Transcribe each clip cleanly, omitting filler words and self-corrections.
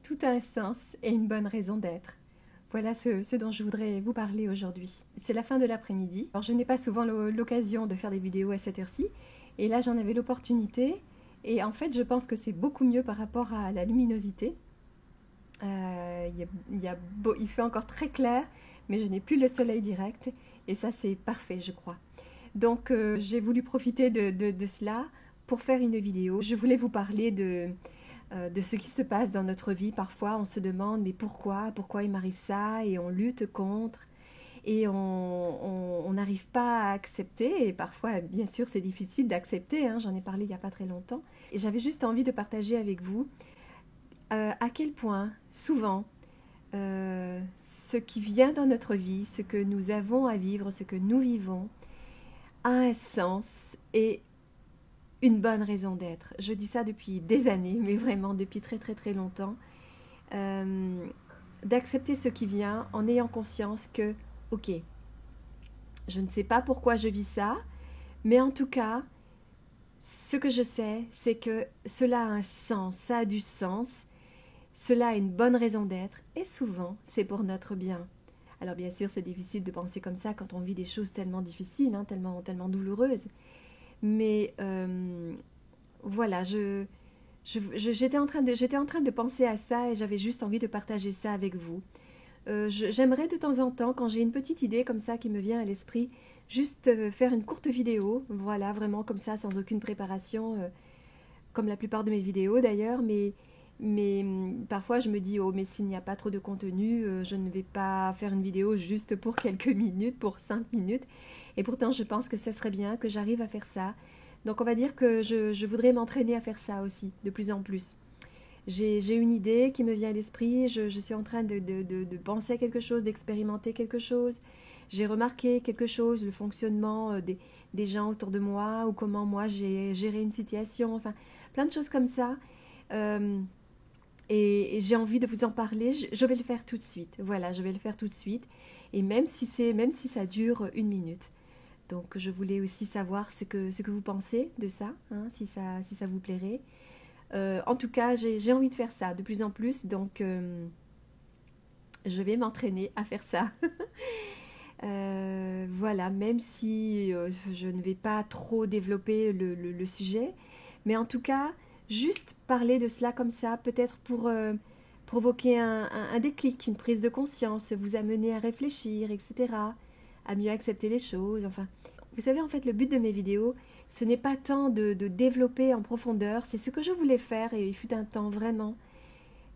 tout a un sens et une bonne raison d'être. Voilà ce dont je voudrais vous parler aujourd'hui. C'est la fin de l'après-midi. Alors je n'ai pas souvent l'occasion de faire des vidéos à cette heure-ci. Et là j'en avais l'opportunité. Et en fait je pense que c'est beaucoup mieux par rapport à la luminosité. Il fait encore très clair, mais je n'ai plus le soleil direct. Et ça c'est parfait je crois. Donc j'ai voulu profiter de cela pour faire une vidéo. Je voulais vous parler de ce qui se passe dans notre vie. Parfois, on se demande, mais pourquoi il m'arrive ça? Et on lutte contre, et on n'arrive pas à accepter. Et parfois, bien sûr, c'est difficile d'accepter, hein, j'en ai parlé il n'y a pas très longtemps. Et j'avais juste envie de partager avec vous à quel point, souvent, ce qui vient dans notre vie, ce que nous avons à vivre, ce que nous vivons, a un sens et une bonne raison d'être. Je dis ça depuis des années, mais vraiment depuis très très très longtemps. D'accepter ce qui vient en ayant conscience que, ok, je ne sais pas pourquoi je vis ça, mais en tout cas, ce que je sais, c'est que cela a un sens, ça a du sens, cela a une bonne raison d'être, et souvent, c'est pour notre bien. Alors bien sûr, c'est difficile de penser comme ça quand on vit des choses tellement difficiles, hein, tellement douloureuses. Mais voilà, j'étais en train de penser à ça et j'avais juste envie de partager ça avec vous. J'aimerais de temps en temps, quand j'ai une petite idée comme ça qui me vient à l'esprit, juste faire une courte vidéo, voilà, vraiment comme ça, sans aucune préparation, comme la plupart de mes vidéos d'ailleurs, mais parfois je me dis, oh, mais s'il n'y a pas trop de contenu, je ne vais pas faire une vidéo juste pour quelques minutes, pour 5 minutes. Et pourtant, je pense que ce serait bien que j'arrive à faire ça. Donc, on va dire que je voudrais m'entraîner à faire ça aussi, de plus en plus. J'ai une idée qui me vient à l'esprit, je suis en train de penser à quelque chose, d'expérimenter quelque chose. J'ai remarqué quelque chose, le fonctionnement des gens autour de moi, ou comment moi j'ai géré une situation, enfin, plein de choses comme ça. Et j'ai envie de vous en parler, je vais le faire tout de suite. Voilà, je vais le faire tout de suite. Et même si ça dure 1 minute. Donc je voulais aussi savoir ce que vous pensez de ça, hein, si ça vous plairait. En tout cas, j'ai envie de faire ça de plus en plus, donc je vais m'entraîner à faire ça. Voilà, même si je ne vais pas trop développer le sujet, mais en tout cas, juste parler de cela comme ça, peut-être pour provoquer un déclic, une prise de conscience, vous amener à réfléchir, etc., à mieux accepter les choses, enfin. Vous savez, en fait, le but de mes vidéos, ce n'est pas tant de développer en profondeur, c'est ce que je voulais faire, et il fut un temps vraiment.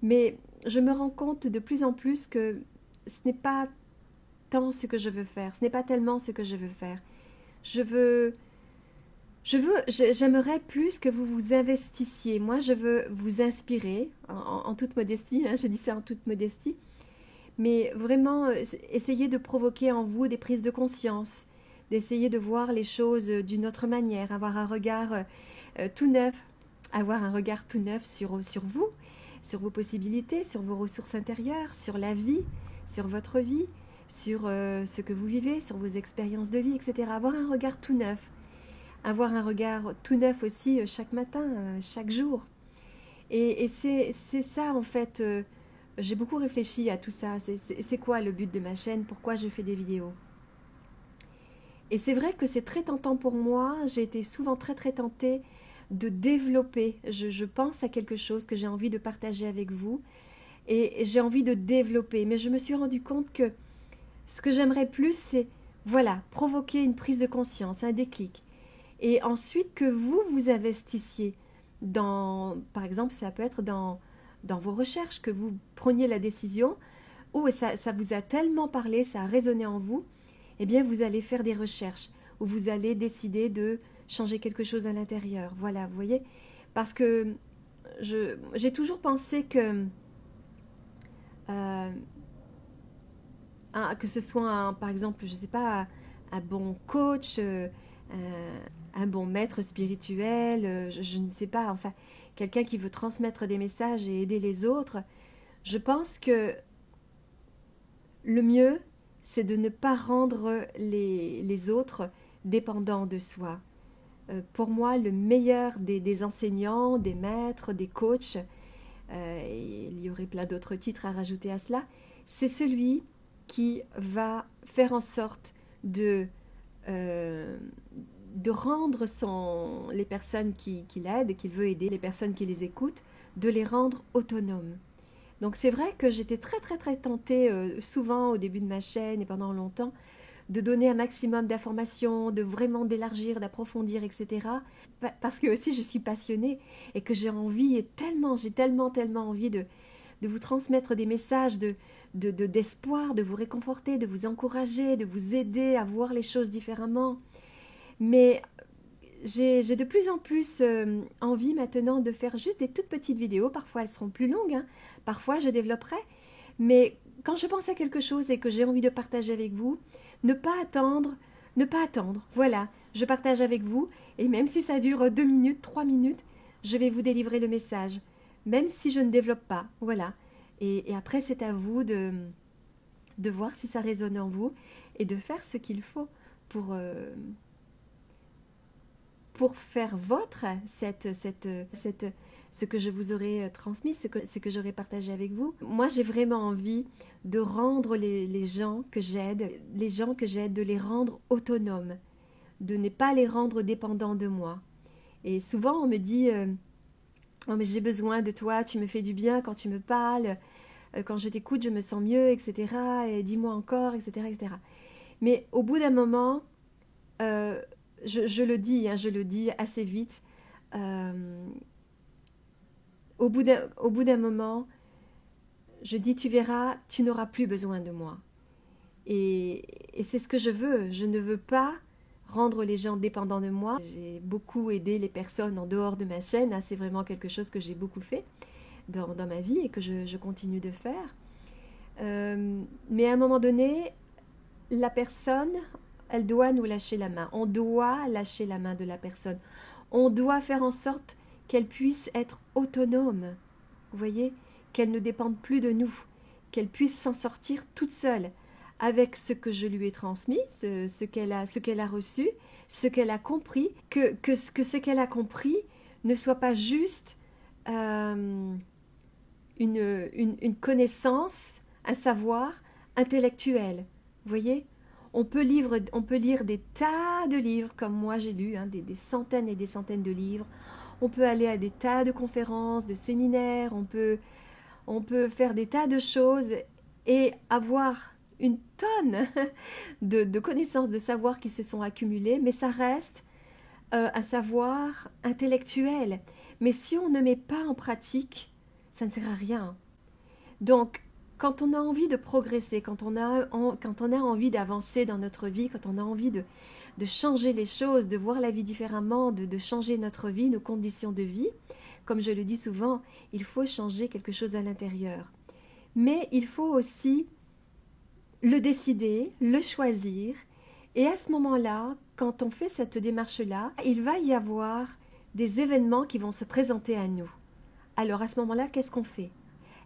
Mais je me rends compte de plus en plus que ce n'est pas tant ce que je veux faire, ce n'est pas tellement ce que je veux faire. J'aimerais plus que vous vous investissiez. Moi, je veux vous inspirer, en toute modestie, hein, je dis ça en toute modestie, mais vraiment essayer de provoquer en vous des prises de conscience, d'essayer de voir les choses d'une autre manière, avoir un regard tout neuf, sur vous, sur vos possibilités, sur vos ressources intérieures, sur la vie, sur votre vie, sur ce que vous vivez, sur vos expériences de vie, etc. Avoir un regard tout neuf. Avoir un regard tout neuf aussi chaque matin, chaque jour. Et c'est ça en fait, j'ai beaucoup réfléchi à tout ça. C'est quoi le but de ma chaîne? Pourquoi je fais des vidéos? Et c'est vrai que c'est très tentant pour moi. J'ai été souvent très très tentée de développer. Je pense à quelque chose que j'ai envie de partager avec vous. Et j'ai envie de développer. Mais je me suis rendu compte que ce que j'aimerais plus, c'est, voilà, provoquer une prise de conscience, un déclic. Et ensuite que vous investissiez dans, par exemple, ça peut être dans vos recherches, que vous preniez la décision, ou ça vous a tellement parlé, ça a résonné en vous, eh bien vous allez faire des recherches, ou vous allez décider de changer quelque chose à l'intérieur. Voilà, vous voyez, parce que j'ai toujours pensé que que ce soit, par exemple, je ne sais pas, un bon coach, un bon maître spirituel, je ne sais pas, enfin, quelqu'un qui veut transmettre des messages et aider les autres, je pense que le mieux, c'est de ne pas rendre les autres dépendants de soi. Pour moi, le meilleur des enseignants, des maîtres, des coachs, il y aurait plein d'autres titres à rajouter à cela. C'est celui qui va faire en sorte de rendre les personnes qu'il aide, qu'il veut aider, les personnes qui les écoutent, de les rendre autonomes. Donc c'est vrai que j'étais très très très tentée, souvent au début de ma chaîne et pendant longtemps, de donner un maximum d'informations, de vraiment d'élargir, d'approfondir, etc. Parce que aussi je suis passionnée et que j'ai envie, j'ai tellement envie de vous transmettre des messages d'espoir, de vous réconforter, de vous encourager, de vous aider à voir les choses différemment. Mais j'ai de plus en plus envie maintenant de faire juste des toutes petites vidéos. Parfois elles seront plus longues, hein. Parfois je développerai. Mais quand je pense à quelque chose et que j'ai envie de partager avec vous, ne pas attendre. Voilà, je partage avec vous et même si ça dure 2 minutes, 3 minutes, je vais vous délivrer le message. Même si je ne développe pas, voilà. Et après c'est à vous de voir si ça résonne en vous et de faire ce qu'il faut pour faire votre, ce que je vous aurais transmis, ce que j'aurais partagé avec vous. Moi, j'ai vraiment envie de rendre les gens que j'aide, de les rendre autonomes, de ne pas les rendre dépendants de moi. Et souvent, on me dit oh, mais j'ai besoin de toi, tu me fais du bien quand tu me parles, quand je t'écoute, je me sens mieux, etc. Et dis-moi encore, etc., etc. Mais au bout d'un moment, je le dis assez vite. Au bout d'un moment, je dis, tu verras, tu n'auras plus besoin de moi. Et c'est ce que je veux. Je ne veux pas rendre les gens dépendants de moi. J'ai beaucoup aidé les personnes en dehors de ma chaîne. Hein, c'est vraiment quelque chose que j'ai beaucoup fait dans ma vie et que je continue de faire. Mais à un moment donné, la personne, elle doit nous lâcher la main. On doit lâcher la main de la personne. On doit faire en sorte qu'elle puisse être autonome. Vous voyez, qu'elle ne dépende plus de nous, qu'elle puisse s'en sortir toute seule avec ce que je lui ai transmis, ce qu'elle a reçu, ce qu'elle a compris, que ce qu'elle a compris ne soit pas juste une connaissance, un savoir intellectuel. Vous voyez, on peut lire des tas de livres, comme moi j'ai lu, hein, des centaines et des centaines de livres. On peut aller à des tas de conférences, de séminaires, on peut faire des tas de choses et avoir une tonne de connaissances, de savoirs qui se sont accumulés, mais ça reste un savoir intellectuel. Mais si on ne met pas en pratique, ça ne sert à rien. Donc, quand on a envie de progresser, quand on a envie d'avancer dans notre vie, quand on a envie de changer les choses, de voir la vie différemment, de changer notre vie, nos conditions de vie, comme je le dis souvent, il faut changer quelque chose à l'intérieur. Mais il faut aussi le décider, le choisir. Et à ce moment-là, quand on fait cette démarche-là, il va y avoir des événements qui vont se présenter à nous. Alors à ce moment-là, qu'est-ce qu'on fait?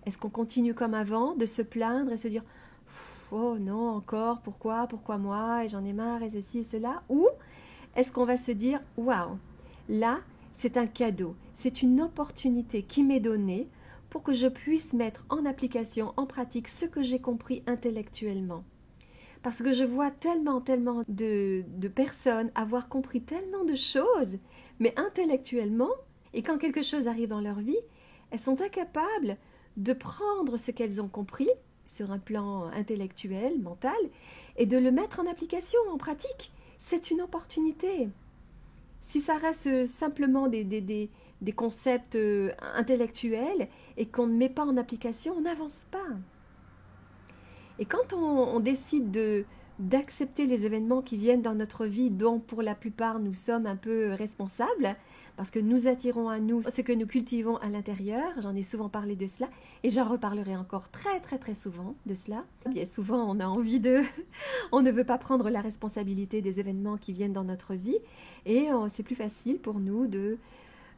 Est-ce qu'on continue comme avant de se plaindre et se dire « Oh non, encore, pourquoi moi, et j'en ai marre, et ceci et cela » ou est-ce qu'on va se dire « Waouh, là, c'est un cadeau, c'est une opportunité qui m'est donnée pour que je puisse mettre en application, en pratique, ce que j'ai compris intellectuellement. » Parce que je vois tellement de personnes avoir compris tellement de choses, mais intellectuellement, et quand quelque chose arrive dans leur vie, elles sont incapables de prendre ce qu'elles ont compris sur un plan intellectuel, mental, et de le mettre en application, en pratique. C'est une opportunité. Si ça reste simplement des concepts intellectuels et qu'on ne met pas en application, on n'avance pas. Et quand on décide d'accepter les événements qui viennent dans notre vie, dont pour la plupart nous sommes un peu responsables, parce que nous attirons à nous ce que nous cultivons à l'intérieur, j'en ai souvent parlé de cela, et j'en reparlerai encore très souvent de cela. Bien souvent on a envie on ne veut pas prendre la responsabilité des événements qui viennent dans notre vie, et c'est plus facile pour nous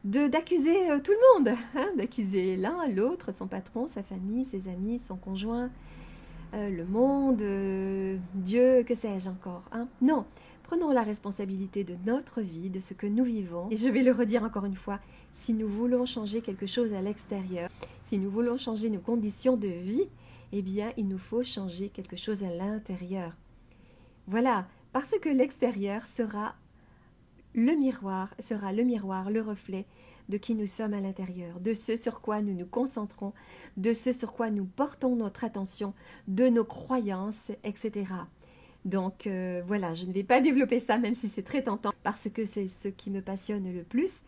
d'accuser tout le monde, hein, d'accuser l'un, l'autre, son patron, sa famille, ses amis, son conjoint, le monde, Dieu, que sais-je encore. Hein. Non, Prenons la responsabilité de notre vie, de ce que nous vivons. Et je vais le redire encore une fois, si nous voulons changer quelque chose à l'extérieur, si nous voulons changer nos conditions de vie, eh bien, il nous faut changer quelque chose à l'intérieur. Voilà, parce que l'extérieur sera le miroir, le reflet de qui nous sommes à l'intérieur, de ce sur quoi nous nous concentrons, de ce sur quoi nous portons notre attention, de nos croyances, etc. Donc voilà, je ne vais pas développer ça, même si c'est très tentant, parce que c'est ce qui me passionne le plus,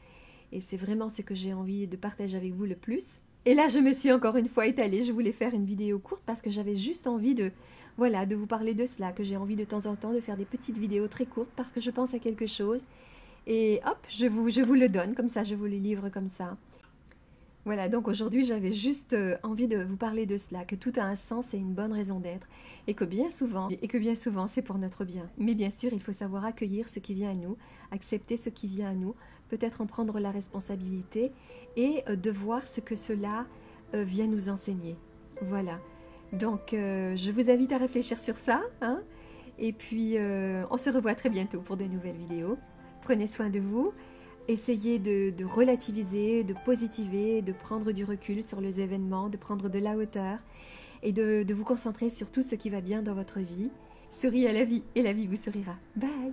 et c'est vraiment ce que j'ai envie de partager avec vous le plus. Et là, je me suis encore une fois étalée, je voulais faire une vidéo courte, parce que j'avais juste envie de vous parler de cela, que j'ai envie de temps en temps de faire des petites vidéos très courtes, parce que je pense à quelque chose, et hop, je vous le donne comme ça, je vous le livre comme ça. Voilà, donc aujourd'hui j'avais juste envie de vous parler de cela, que tout a un sens et une bonne raison d'être, et que bien souvent c'est pour notre bien. Mais bien sûr, il faut savoir accueillir ce qui vient à nous, accepter ce qui vient à nous, peut-être en prendre la responsabilité, et de voir ce que cela vient nous enseigner. Voilà, donc je vous invite à réfléchir sur ça, hein, et puis on se revoit très bientôt pour de nouvelles vidéos. Prenez soin de vous, essayez de relativiser, de positiver, de prendre du recul sur les événements, de prendre de la hauteur et de vous concentrer sur tout ce qui va bien dans votre vie. Souriez à la vie et la vie vous sourira. Bye!